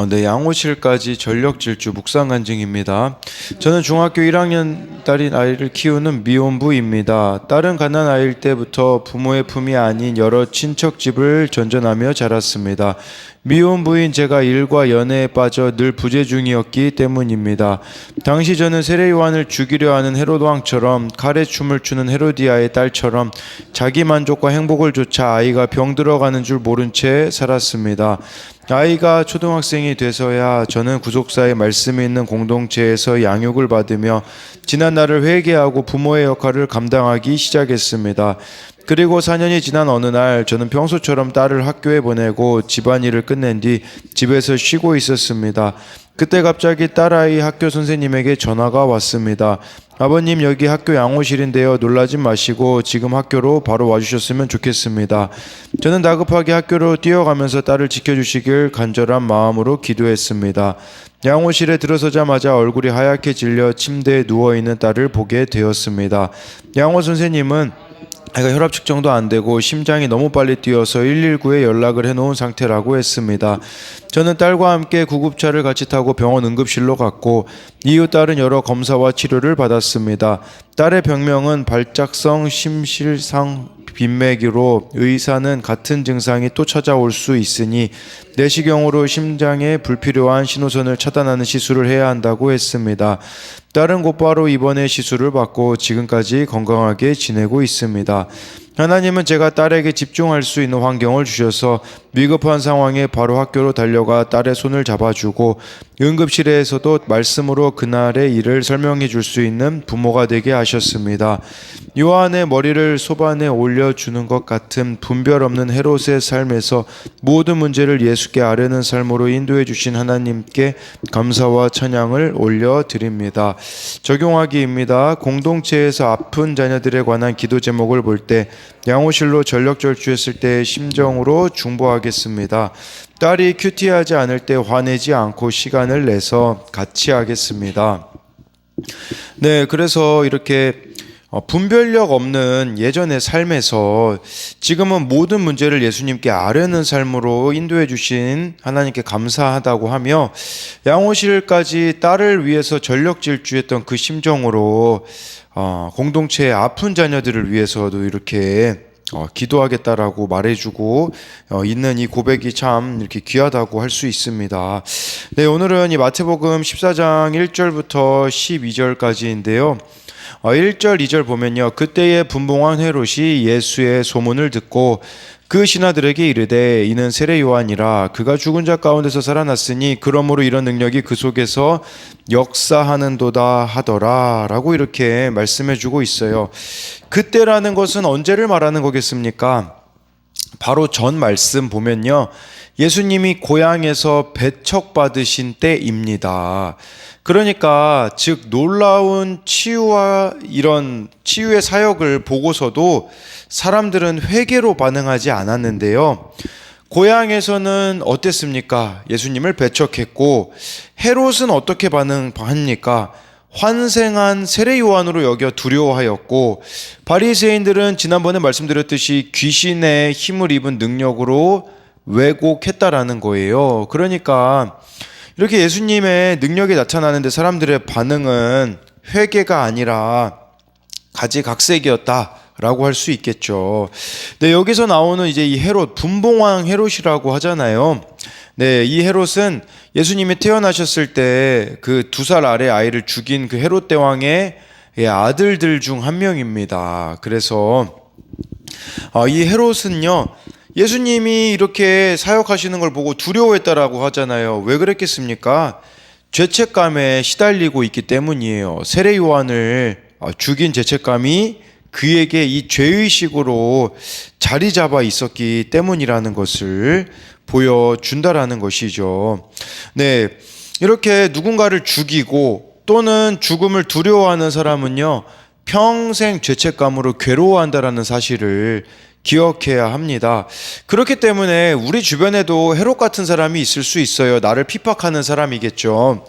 네, 양호실까지 전력 질주 묵상 간증입니다. 저는 중학교 1학년 딸인 아이를 키우는 미혼부입니다. 딸은 갓난 아이일 때부터 부모의 품이 아닌 여러 친척 집을 전전하며 자랐습니다. 미혼부인 제가 일과 연애에 빠져 늘 부재중이었기 때문입니다. 당시 저는 세례 요한을 죽이려 하는 헤롯 왕처럼 칼에 춤을 추는 헤로디아의 딸처럼 자기 만족과 행복을 좇아 아이가 병들어가는 줄 모른 채 살았습니다. 아이가 초등학생이 돼서야 저는 구속사의 말씀이 있는 공동체에서 양육을 받으며 지난 날을 회개하고 부모의 역할을 감당하기 시작했습니다. 그리고 4년이 지난 어느 날 저는 평소처럼 딸을 학교에 보내고 집안일을 끝낸 뒤 집에서 쉬고 있었습니다. 그때 갑자기 딸아이 학교 선생님에게 전화가 왔습니다. 아버님, 여기 학교 양호실인데요. 놀라지 마시고 지금 학교로 바로 와주셨으면 좋겠습니다. 저는 다급하게 학교로 뛰어가면서 딸을 지켜주시길 간절한 마음으로 기도했습니다. 양호실에 들어서자마자 얼굴이 하얗게 질려 침대에 누워있는 딸을 보게 되었습니다. 양호 선생님은 아이가 혈압 측정도 안 되고 심장이 너무 빨리 뛰어서 119에 연락을 해놓은 상태라고 했습니다. 저는 딸과 함께 구급차를 같이 타고 병원 응급실로 갔고 이후 딸은 여러 검사와 치료를 받았습니다. 딸의 병명은 발작성 심실상 빈맥으로 의사는 같은 증상이 또 찾아올 수 있으니 내시경으로 심장에 불필요한 신호선을 차단하는 시술을 해야 한다고 했습니다. 딸은 곧바로 입원해 시술을 받고 지금까지 건강하게 지내고 있습니다. 하나님은 제가 딸에게 집중할 수 있는 환경을 주셔서 위급한 상황에 바로 학교로 달려가 딸의 손을 잡아주고 응급실에서도 말씀으로 그날의 일을 설명해 줄 수 있는 부모가 되게 하셨습니다. 요한의 머리를 소반에 올려주는 것 같은 분별 없는 헤롯의 삶에서 모든 문제를 예수께 아뢰는 삶으로 인도해 주신 하나님께 감사와 찬양을 올려드립니다. 적용하기입니다. 공동체에서 아픈 자녀들에 관한 기도 제목을 볼 때 양호실로 전력 절주했을 때의 심정으로 중보하겠습니다. 딸이 큐티하지 않을 때 화내지 않고 시간을 내서 같이 하겠습니다. 네, 그래서 이렇게 분별력 없는 예전의 삶에서 지금은 모든 문제를 예수님께 아뢰는 삶으로 인도해 주신 하나님께 감사하다고 하며 양호실까지 딸을 위해서 전력 질주했던 그 심정으로 공동체의 아픈 자녀들을 위해서도 이렇게 기도하겠다라고 말해주고 있는 이 고백이 참 이렇게 귀하다고 할 수 있습니다. 네, 오늘은 이 마태복음 14장 1절부터 12절까지인데요. 1절, 2절 보면요. 그때에 분봉왕 헤롯이 예수의 소문을 듣고 그 신하들에게 이르되 이는 세례 요한이라 그가 죽은 자 가운데서 살아났으니 그러므로 이런 능력이 그 속에서 역사하는도다 하더라 라고 이렇게 말씀해 주고 있어요. 그때라는 것은 언제를 말하는 거겠습니까? 바로 전 말씀 보면요. 예수님이 고향에서 배척받으신 때입니다. 그러니까 즉 놀라운 치유와 이런 치유의 사역을 보고서도 사람들은 회개로 반응하지 않았는데요. 고향에서는 어땠습니까? 예수님을 배척했고 헤롯은 어떻게 반응합니까? 환생한 세례 요한으로 여겨 두려워하였고 바리새인들은 지난번에 말씀드렸듯이 귀신의 힘을 입은 능력으로 왜곡했다라는 거예요. 그러니까 이렇게 예수님의 능력이 나타나는데 사람들의 반응은 회개가 아니라 가지각색이었다라고 할 수 있겠죠. 네, 여기서 나오는 이제 이 헤롯, 분봉왕 헤롯이라고 하잖아요. 네, 이 헤롯은 예수님이 태어나셨을 때 그 2살 아래 아이를 죽인 그 헤롯 대왕의 아들들 중 한 명입니다. 그래서 이 헤롯은요, 예수님이 이렇게 사역하시는 걸 보고 두려워했다라고 하잖아요. 왜 그랬겠습니까? 죄책감에 시달리고 있기 때문이에요. 세례 요한을 죽인 죄책감이 그에게 이 죄의식으로 자리 잡아 있었기 때문이라는 것을 보여준다라는 것이죠. 네, 이렇게 누군가를 죽이고 또는 죽음을 두려워하는 사람은요, 평생 죄책감으로 괴로워한다라는 사실을 기억해야 합니다. 그렇기 때문에 우리 주변에도 헤롯 같은 사람이 있을 수 있어요. 나를 핍박하는 사람이겠죠.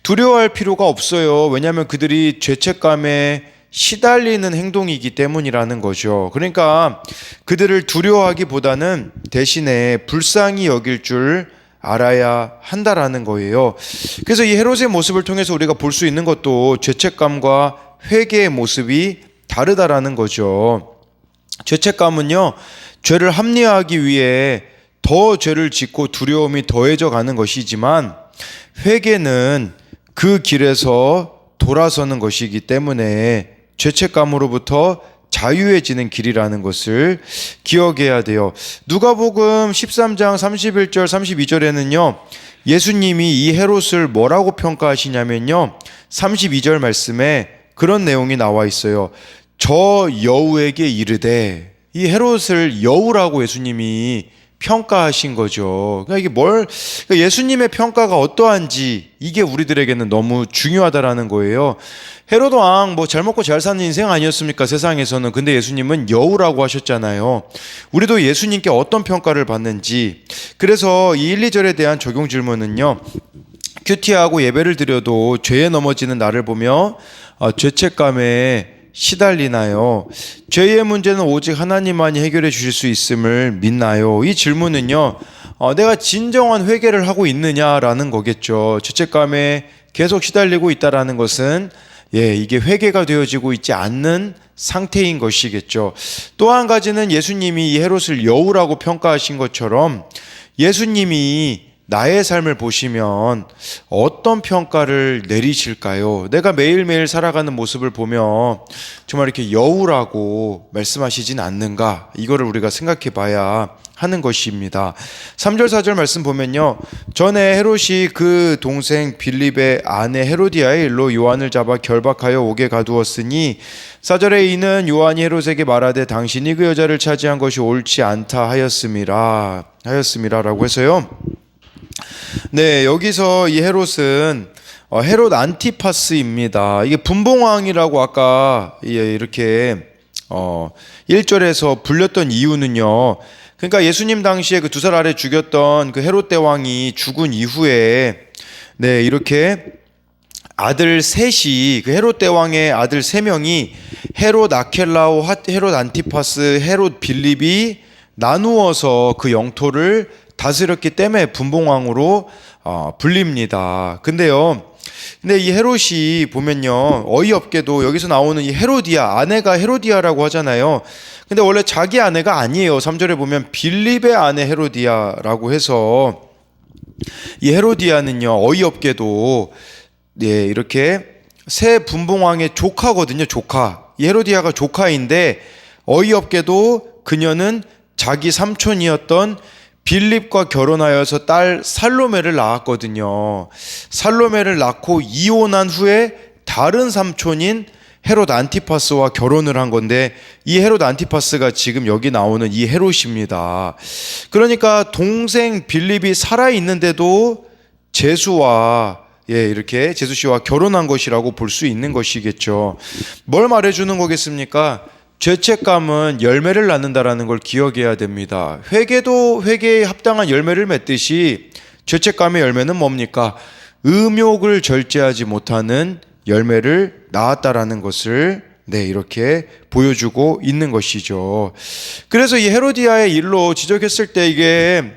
두려워할 필요가 없어요. 왜냐하면 그들이 죄책감에 시달리는 행동이기 때문이라는 거죠. 그러니까 그들을 두려워하기보다는 대신에 불쌍히 여길 줄 알아야 한다라는 거예요. 그래서 이 헤롯의 모습을 통해서 우리가 볼 수 있는 것도 죄책감과 회개의 모습이 다르다라는 거죠. 죄책감은요, 죄를 합리화하기 위해 더 죄를 짓고 두려움이 더해져 가는 것이지만, 회개는 그 길에서 돌아서는 것이기 때문에 죄책감으로부터 자유해지는 길이라는 것을 기억해야 돼요. 누가복음 13장 31절 32절에는요, 예수님이 이 헤롯을 뭐라고 평가하시냐면요, 32절 말씀에 그런 내용이 나와 있어요. 저 여우에게 이르되, 이 헤롯을 여우라고 예수님이 평가하신 거죠. 그러니까 이게 그러니까 예수님의 평가가 어떠한지 이게 우리들에게는 너무 중요하다라는 거예요. 헤롯 왕 잘 먹고 잘 사는 인생 아니었습니까? 세상에서는. 근데 예수님은 여우라고 하셨잖아요. 우리도 예수님께 어떤 평가를 받는지. 그래서 이 1, 2절에 대한 적용 질문은요, 큐티하고 예배를 드려도 죄에 넘어지는 나를 보며 죄책감에 시달리나요? 죄의 문제는 오직 하나님만이 해결해 주실 수 있음을 믿나요? 이 질문은요, 내가 진정한 회개를 하고 있느냐라는 거겠죠. 죄책감에 계속 시달리고 있다라는 것은 이게 회개가 되어지고 있지 않는 상태인 것이겠죠. 또 한 가지는 예수님이 이 헤롯을 여우라고 평가하신 것처럼 예수님이 나의 삶을 보시면 어떤 평가를 내리실까요? 내가 매일매일 살아가는 모습을 보며 정말 이렇게 여우라고 말씀하시진 않는가? 이거를 우리가 생각해 봐야 하는 것입니다. 3절 4절 말씀 보면요, 전에 헤롯이 그 동생 빌립의 아내 헤로디아의 일로 요한을 잡아 결박하여 옥에 가두었으니 4절에 이는 요한이 헤롯에게 말하되 당신이 그 여자를 차지한 것이 옳지 않다 하였음이라라고 해서요. 네, 여기서 이 헤롯은 헤롯 안티파스입니다. 이게 분봉왕이라고 아까 이렇게 1절에서 불렸던 이유는요, 그러니까 예수님 당시에 그 2살 아래 죽였던 그 헤롯 대왕이 죽은 이후에 이렇게 아들 셋이, 그 헤롯 대왕의 아들 3명이 헤롯 아켈라오, 헤롯 안티파스, 헤롯 빌립이 나누어서 그 영토를 다스렸기 때문에 분봉왕으로 불립니다. 근데 이 헤롯이 보면요, 어이없게도 여기서 나오는 이 헤로디아, 아내가 헤로디아라고 하잖아요. 근데 원래 자기 아내가 아니에요. 3절에 보면 빌립의 아내 헤로디아라고 해서 이 헤로디아는요, 어이없게도 이렇게 새 분봉왕의 조카거든요. 조카. 이 헤로디아가 조카인데 어이없게도 그녀는 자기 삼촌이었던 빌립과 결혼하여서 딸 살로메를 낳았거든요. 살로메를 낳고 이혼한 후에 다른 삼촌인 헤롯 안티파스와 결혼을 한 건데, 이 헤롯 안티파스가 지금 여기 나오는 이 헤롯입니다. 그러니까 동생 빌립이 살아있는데도 제수와 이렇게 제수 씨와 결혼한 것이라고 볼 수 있는 것이겠죠. 뭘 말해주는 거겠습니까? 죄책감은 열매를 낳는다라는 걸 기억해야 됩니다. 회개도 회개에 합당한 열매를 맺듯이 죄책감의 열매는 뭡니까? 음욕을 절제하지 못하는 열매를 낳았다라는 것을 이렇게 보여주고 있는 것이죠. 그래서 이 헤로디아의 일로 지적했을 때 이게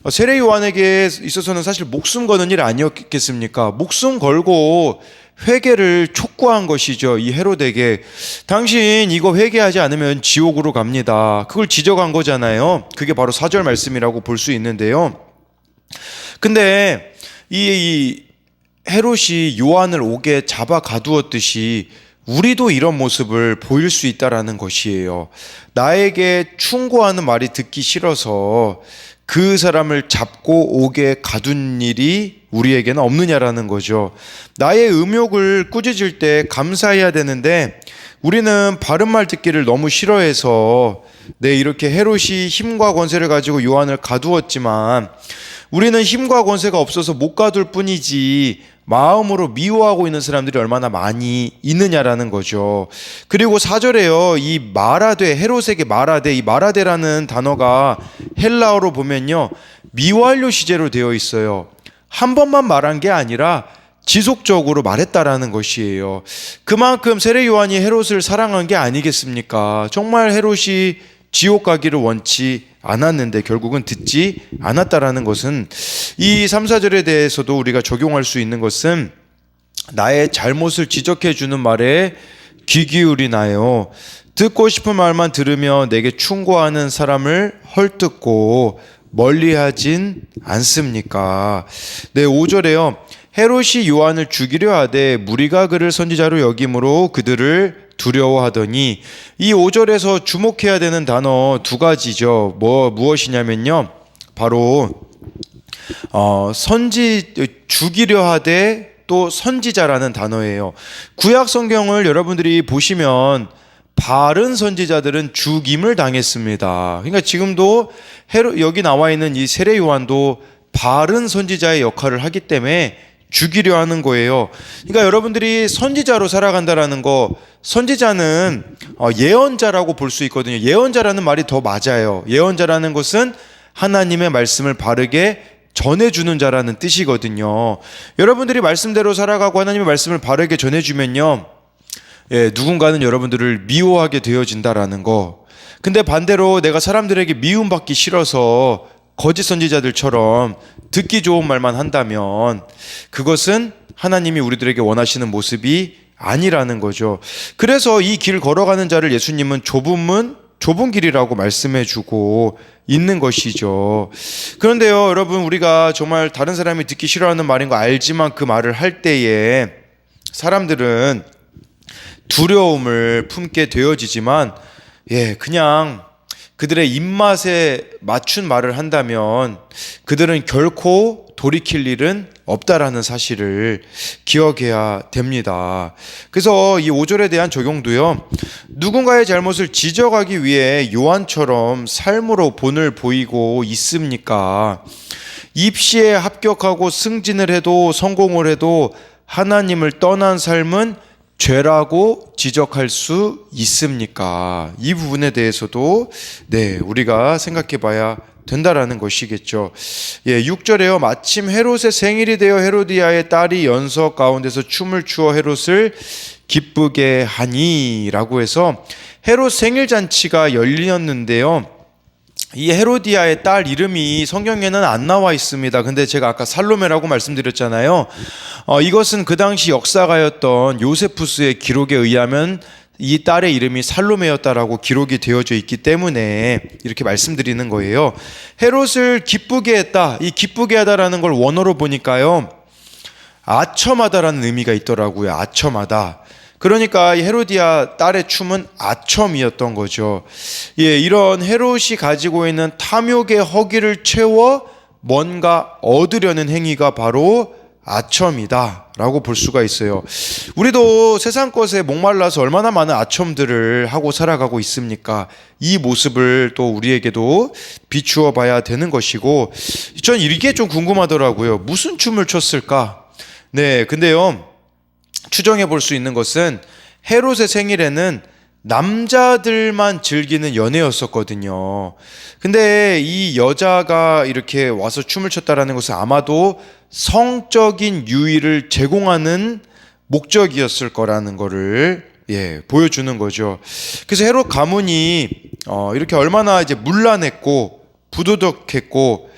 세례 요한에게 있어서는 사실 목숨 거는 일 아니었겠습니까? 목숨 걸고 회개를 촉구한 것이죠. 이 헤롯에게 당신 이거 회개하지 않으면 지옥으로 갑니다. 그걸 지적한 거잖아요. 그게 바로 4절 말씀이라고 볼 수 있는데요. 근데 이 헤롯이 요한을 옥에 잡아 가두었듯이 우리도 이런 모습을 보일 수 있다라는 것이에요. 나에게 충고하는 말이 듣기 싫어서 그 사람을 잡고 옥에 가둔 일이 우리에게는 없느냐라는 거죠. 나의 음욕을 꾸짖을 때 감사해야 되는데 우리는 바른 말 듣기를 너무 싫어해서 이렇게 헤롯이 힘과 권세를 가지고 요한을 가두었지만 우리는 힘과 권세가 없어서 못 가둘 뿐이지 마음으로 미워하고 있는 사람들이 얼마나 많이 있느냐라는 거죠. 그리고 4절에요. 이 말하되, 헤롯에게 말하되, 이 말하되라는 단어가 헬라어로 보면요, 미완료 시제로 되어 있어요. 한 번만 말한 게 아니라 지속적으로 말했다라는 것이에요. 그만큼 세례 요한이 헤롯을 사랑한 게 아니겠습니까? 정말 헤롯이 지옥 가기를 원치 않았는데 결국은 듣지 않았다라는 것은 이 3, 4절에 대해서도 우리가 적용할 수 있는 것은 나의 잘못을 지적해 주는 말에 귀 기울이나요. 듣고 싶은 말만 들으며 내게 충고하는 사람을 헐뜯고 멀리하진 않습니까? 네, 5절에요. 헤롯이 요한을 죽이려 하되 무리가 그를 선지자로 여김으로 그들을 두려워하더니, 이 5절에서 주목해야 되는 단어 두 가지죠. 무엇이냐면요, 바로 죽이려 하되 또 선지자라는 단어예요. 구약 성경을 여러분들이 보시면 바른 선지자들은 죽임을 당했습니다. 그러니까 지금도 여기 나와 있는 이 세례 요한도 바른 선지자의 역할을 하기 때문에 죽이려 하는 거예요. 그러니까 여러분들이 선지자로 살아간다라는 거, 선지자는 예언자라고 볼 수 있거든요. 예언자라는 말이 더 맞아요. 예언자라는 것은 하나님의 말씀을 바르게 전해주는 자라는 뜻이거든요. 여러분들이 말씀대로 살아가고 하나님의 말씀을 바르게 전해주면요, 누군가는 여러분들을 미워하게 되어진다라는 거. 근데 반대로 내가 사람들에게 미움받기 싫어서 거짓 선지자들처럼 듣기 좋은 말만 한다면 그것은 하나님이 우리들에게 원하시는 모습이 아니라는 거죠. 그래서 이 길 걸어가는 자를 예수님은 좁은 문, 좁은 길이라고 말씀해주고 있는 것이죠. 그런데요, 여러분, 우리가 정말 다른 사람이 듣기 싫어하는 말인 거 알지만 그 말을 할 때에 사람들은 두려움을 품게 되어지지만, 그냥 그들의 입맛에 맞춘 말을 한다면 그들은 결코 돌이킬 일은 없다라는 사실을 기억해야 됩니다. 그래서 이 5절에 대한 적용도요, 누군가의 잘못을 지적하기 위해 요한처럼 삶으로 본을 보이고 있습니까? 입시에 합격하고 승진을 해도 성공을 해도 하나님을 떠난 삶은 죄라고 지적할 수 있습니까? 이 부분에 대해서도 우리가 생각해 봐야 된다라는 것이겠죠. 6절에요. 마침 헤롯의 생일이 되어 헤로디아의 딸이 연석 가운데서 춤을 추어 헤롯을 기쁘게 하니 라고 해서 헤롯 생일 잔치가 열렸는데요. 이 헤로디아의 딸 이름이 성경에는 안 나와 있습니다. 근데 제가 아까 살로메라고 말씀드렸잖아요. 이것은 그 당시 역사가였던 요세푸스의 기록에 의하면 이 딸의 이름이 살로메였다라고 기록이 되어져 있기 때문에 이렇게 말씀드리는 거예요. 헤롯을 기쁘게 했다. 이 기쁘게 하다라는 걸 원어로 보니까요, 아첨하다라는 의미가 있더라고요. 아첨하다. 그러니까 이 헤로디아 딸의 춤은 아첨이었던 거죠. 이런 헤롯이 가지고 있는 탐욕의 허기를 채워 뭔가 얻으려는 행위가 바로 아첨이다 라고 볼 수가 있어요. 우리도 세상 것에 목말라서 얼마나 많은 아첨들을 하고 살아가고 있습니까? 이 모습을 또 우리에게도 비추어 봐야 되는 것이고, 전 이게 좀 궁금하더라고요. 무슨 춤을 췄을까? 근데요, 추정해 볼 수 있는 것은 헤롯의 생일에는 남자들만 즐기는 연애였었거든요. 근데 이 여자가 이렇게 와서 춤을 췄다라는 것은 아마도 성적인 유의를 제공하는 목적이었을 거라는 거를 보여주는 거죠. 그래서 헤롯 가문이 이렇게 얼마나 이제 문란했고 부도덕했고,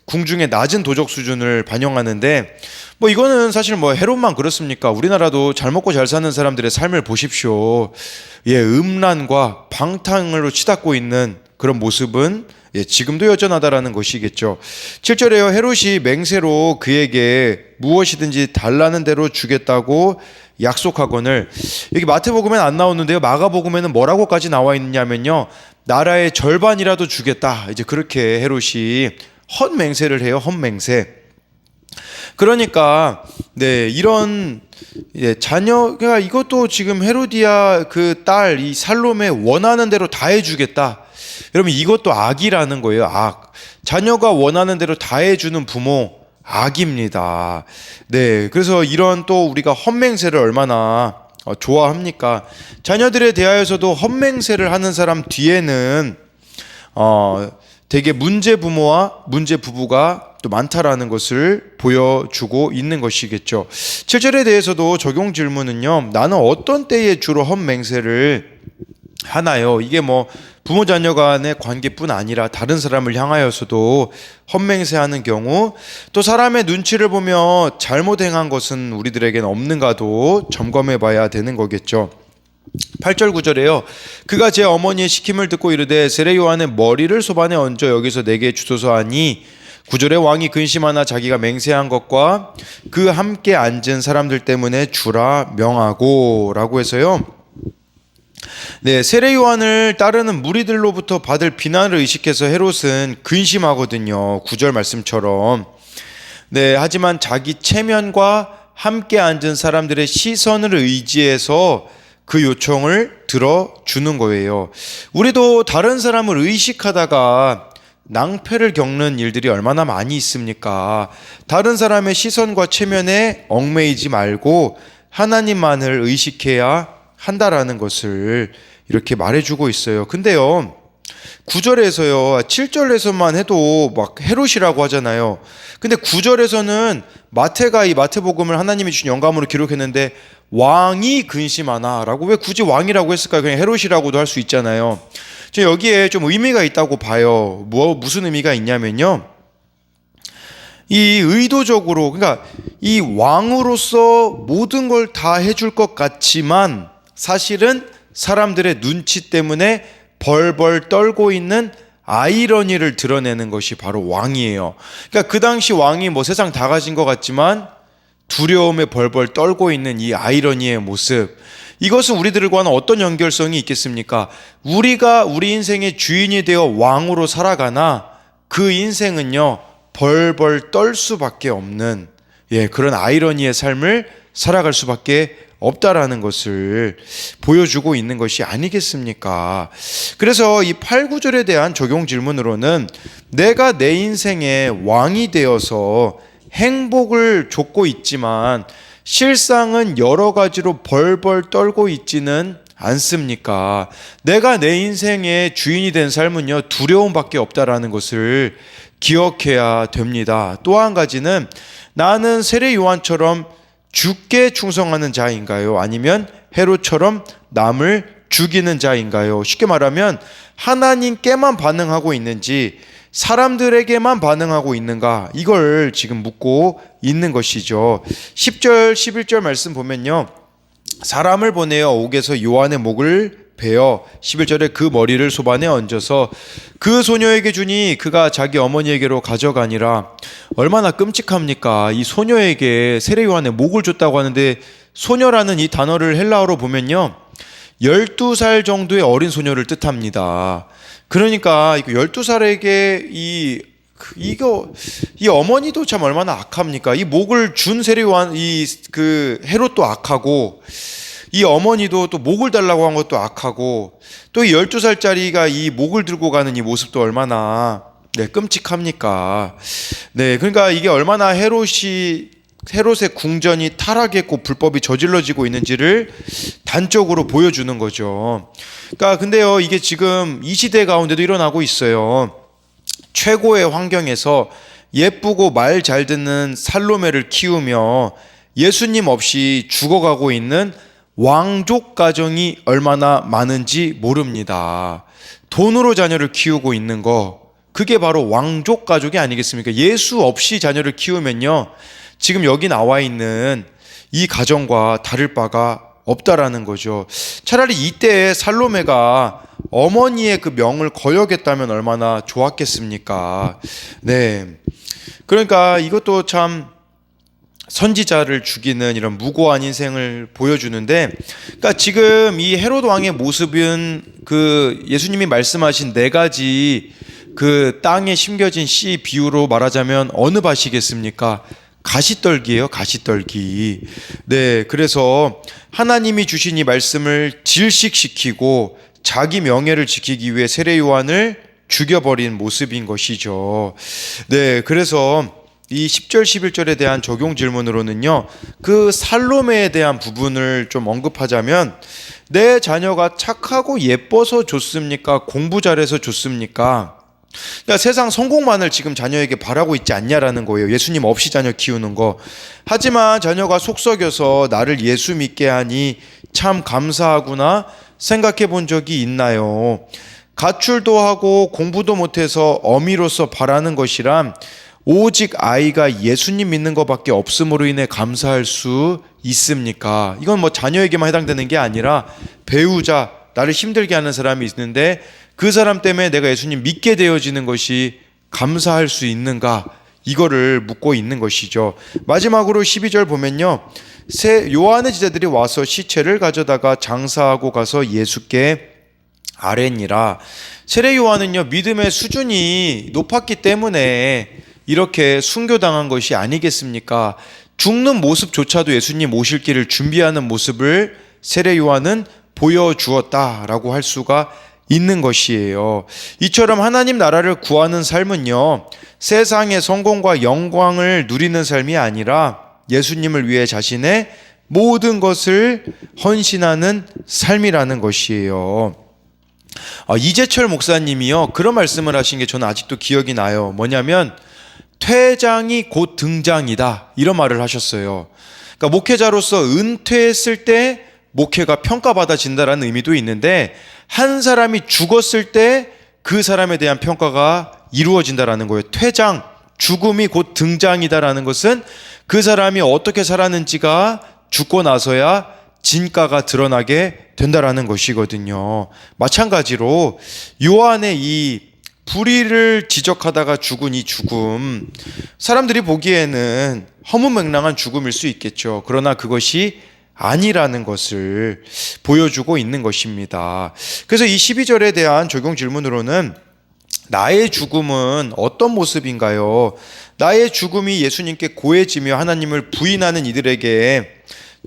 궁중의 낮은 도적 수준을 반영하는데, 이거는 사실 헤롯만 그렇습니까? 우리나라도 잘 먹고 잘 사는 사람들의 삶을 보십시오. 음란과 방탕으로 치닫고 있는 그런 모습은 지금도 여전하다라는 것이겠죠. 7절에요. 헤롯이 맹세로 그에게 무엇이든지 달라는 대로 주겠다고 약속하거늘, 여기 마태복음엔 안 나오는데요, 마가복음에는 뭐라고까지 나와 있냐면요, 나라의 절반이라도 주겠다. 이제 그렇게 헤롯이 헛맹세를 해요. 헛맹세. 그러니까 이런 자녀가, 이것도 지금 헤로디아 그 딸 이 살롬에 원하는 대로 다 해주겠다. 여러분, 이것도 악이라는 거예요. 악. 자녀가 원하는 대로 다 해주는 부모, 악입니다. 그래서 이런 또 우리가 헛맹세를 얼마나 좋아합니까? 자녀들에 대하여서도 헛맹세를 하는 사람 뒤에는 되게 문제 부모와 문제 부부가 또 많다라는 것을 보여주고 있는 것이겠죠. 7절에 대해서도 적용 질문은요, 나는 어떤 때에 주로 헛맹세를 하나요. 이게 뭐 부모 자녀 간의 관계뿐 아니라 다른 사람을 향하여서도 헛맹세하는 경우, 또 사람의 눈치를 보며 잘못 행한 것은 우리들에게는 없는가도 점검해 봐야 되는 거겠죠. 8절 9절에요. 그가 제 어머니의 시킴을 듣고 이르되 세례 요한의 머리를 소반에 얹어 여기서 내게 주소서 하니, 9절에 왕이 근심하나 자기가 맹세한 것과 그 함께 앉은 사람들 때문에 주라 명하고 라고 해서요. 네, 세례 요한을 따르는 무리들로부터 받을 비난을 의식해서 헤롯은 근심하거든요. 9절 말씀처럼. 네, 하지만 자기 체면과 함께 앉은 사람들의 시선을 의지해서 그 요청을 들어주는 거예요. 우리도 다른 사람을 의식하다가 낭패를 겪는 일들이 얼마나 많이 있습니까? 다른 사람의 시선과 체면에 얽매이지 말고 하나님만을 의식해야 한다라는 것을 이렇게 말해주고 있어요. 근데요, 9절에서요, 7절에서만 해도 막 헤롯이라고 하잖아요. 근데 9절에서는 마태가 이 마태복음을 하나님이 주신 영감으로 기록했는데 왕이 근심하나 라고, 왜 굳이 왕이라고 했을까요? 그냥 헤롯이라고도 할 수 있잖아요. 저 여기에 좀 의미가 있다고 봐요. 무슨 의미가 있냐면요, 이 의도적으로, 그러니까 이 왕으로서 모든 걸 다 해줄 것 같지만 사실은 사람들의 눈치 때문에 벌벌 떨고 있는 아이러니를 드러내는 것이 바로 왕이에요. 그러니까 그 당시 왕이 뭐 세상 다 가진 것 같지만 두려움에 벌벌 떨고 있는 이 아이러니의 모습, 이것은 우리들과는 어떤 연결성이 있겠습니까? 우리가 우리 인생의 주인이 되어 왕으로 살아가나 그 인생은요, 벌벌 떨 수밖에 없는, 그런 아이러니의 삶을 살아갈 수밖에 없다라는 것을 보여주고 있는 것이 아니겠습니까? 그래서 이 8, 9절에 대한 적용 질문으로는 내가 내 인생의 왕이 되어서 행복을 좇고 있지만 실상은 여러 가지로 벌벌 떨고 있지는 않습니까? 내가 내 인생의 주인이 된 삶은요, 두려움밖에 없다라는 것을 기억해야 됩니다. 또 한 가지는 나는 세례 요한처럼 주께 충성하는 자인가요? 아니면 헤롯처럼 남을 죽이는 자인가요? 쉽게 말하면 하나님께만 반응하고 있는지 사람들에게만 반응하고 있는가, 이걸 지금 묻고 있는 것이죠. 10절 11절 말씀 보면요, 사람을 보내어 옥에서 요한의 목을 베어 11절에 그 머리를 소반에 얹어서 그 소녀에게 주니 그가 자기 어머니에게로 가져가니라. 얼마나 끔찍합니까? 이 소녀에게 세례 요한의 목을 줬다고 하는데, 소녀라는 이 단어를 헬라어로 보면요, 12살 정도의 어린 소녀를 뜻합니다. 그러니까 12살에게 이 어머니도 참 얼마나 악합니까? 이 목을 준 세례 요한, 그 헤롯도 악하고, 이 어머니도 또 목을 달라고 한 것도 악하고, 또 이 12살짜리가 이 목을 들고 가는 이 모습도 얼마나 끔찍합니까? 네, 그러니까 이게 얼마나 헤롯의 궁전이 타락했고 불법이 저질러지고 있는지를 단적으로 보여주는 거죠. 그러니까 근데요, 이게 지금 이 시대 가운데도 일어나고 있어요. 최고의 환경에서 예쁘고 말 잘 듣는 살로메를 키우며 예수님 없이 죽어가고 있는 왕족 가정이 얼마나 많은지 모릅니다. 돈으로 자녀를 키우고 있는 거, 그게 바로 왕족 가족이 아니겠습니까? 예수 없이 자녀를 키우면요, 지금 여기 나와 있는 이 가정과 다를 바가 없다라는 거죠. 차라리 이때에 살로메가 어머니의 그 명을 거역했다면 얼마나 좋았겠습니까? 네. 그러니까 이것도 참 선지자를 죽이는 이런 무고한 인생을 보여주는데, 그러니까 지금 이 헤롯 왕의 모습은 그 예수님이 말씀하신 4가지 그 땅에 심겨진 씨 비유로 말하자면 어느 밭이겠습니까? 가시떨기예요, 가시떨기. 네, 그래서 하나님이 주신 이 말씀을 질식시키고 자기 명예를 지키기 위해 세례 요한을 죽여버린 모습인 것이죠. 네, 그래서 이 10절 11절에 대한 적용 질문으로는요, 그 살로메에 대한 부분을 좀 언급하자면, 내 자녀가 착하고 예뻐서 좋습니까? 공부 잘해서 좋습니까? 그러니까 세상 성공만을 지금 자녀에게 바라고 있지 않냐라는 거예요. 예수님 없이 자녀 키우는 거. 하지만 자녀가 속썩여서 나를 예수 믿게 하니 참 감사하구나, 생각해 본 적이 있나요? 가출도 하고 공부도 못해서 어미로서 바라는 것이란 오직 아이가 예수님 믿는 것밖에 없음으로 인해 감사할 수 있습니까? 이건 뭐 자녀에게만 해당되는 게 아니라 배우자, 나를 힘들게 하는 사람이 있는데 그 사람 때문에 내가 예수님 믿게 되어지는 것이 감사할 수 있는가? 이거를 묻고 있는 것이죠. 마지막으로 12절 보면요, 요한의 제자들이 와서 시체를 가져다가 장사하고 가서 예수께 아뢰니라. 세례 요한은요, 믿음의 수준이 높았기 때문에 이렇게 순교당한 것이 아니겠습니까? 죽는 모습조차도 예수님 오실 길을 준비하는 모습을 세례 요한은 보여주었다라고 할 수가 있는 것이에요. 이처럼 하나님 나라를 구하는 삶은요, 세상의 성공과 영광을 누리는 삶이 아니라 예수님을 위해 자신의 모든 것을 헌신하는 삶이라는 것이에요. 이재철 목사님이요, 그런 말씀을 하신 게 저는 아직도 기억이 나요. 뭐냐면 퇴장이 곧 등장이다, 이런 말을 하셨어요. 그러니까 목회자로서 은퇴했을 때 목회가 평가받아진다라는 의미도 있는데, 한 사람이 죽었을 때 그 사람에 대한 평가가 이루어진다라는 거예요. 퇴장, 죽음이 곧 등장이다라는 것은 그 사람이 어떻게 살았는지가 죽고 나서야 진가가 드러나게 된다라는 것이거든요. 마찬가지로 요한의 이 불의를 지적하다가 죽은 이 죽음, 사람들이 보기에는 허무맹랑한 죽음일 수 있겠죠. 그러나 그것이 아니라는 것을 보여주고 있는 것입니다. 그래서 이 12절에 대한 적용 질문으로는 나의 죽음은 어떤 모습인가요? 나의 죽음이 예수님께 고해지며 하나님을 부인하는 이들에게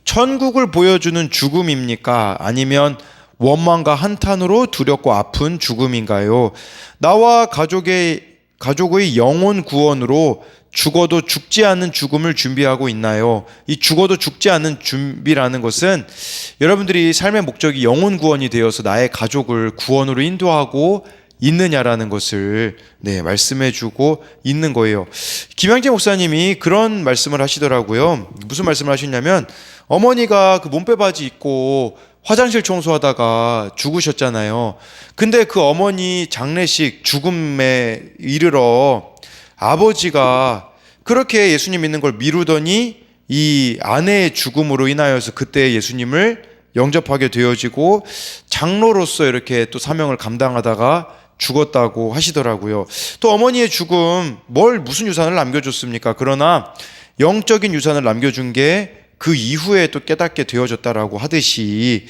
천국을 보여주는 죽음입니까? 아니면 원망과 한탄으로 두렵고 아픈 죽음인가요? 나와 가족의 영혼 구원으로 죽어도 죽지 않는 죽음을 준비하고 있나요? 이 죽어도 죽지 않는 준비라는 것은 여러분들이 삶의 목적이 영혼 구원이 되어서 나의 가족을 구원으로 인도하고 있느냐라는 것을 말씀해주고 있는 거예요. 김양재 목사님이 그런 말씀을 하시더라고요. 무슨 말씀을 하셨냐면, 어머니가 그 몸빼바지 입고 화장실 청소하다가 죽으셨잖아요. 근데 그 어머니 장례식 죽음에 이르러 아버지가 그렇게 예수님 믿는 걸 미루더니 이 아내의 죽음으로 인하여서 그때 예수님을 영접하게 되어지고 장로로서 이렇게 또 사명을 감당하다가 죽었다고 하시더라고요. 또 어머니의 죽음, 무슨 유산을 남겨줬습니까? 그러나 영적인 유산을 남겨준 게 그 이후에 또 깨닫게 되어졌다라고 하듯이,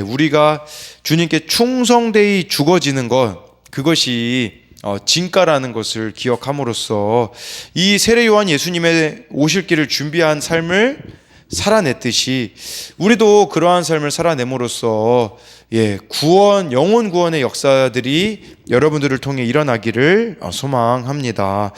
우리가 주님께 충성되이 죽어지는 것, 그것이 진가라는 것을 기억함으로써 이 세례 요한 예수님의 오실 길을 준비한 삶을 살아냈듯이 우리도 그러한 삶을 살아냄으로써 구원, 영혼 구원의 역사들이 여러분들을 통해 일어나기를 소망합니다.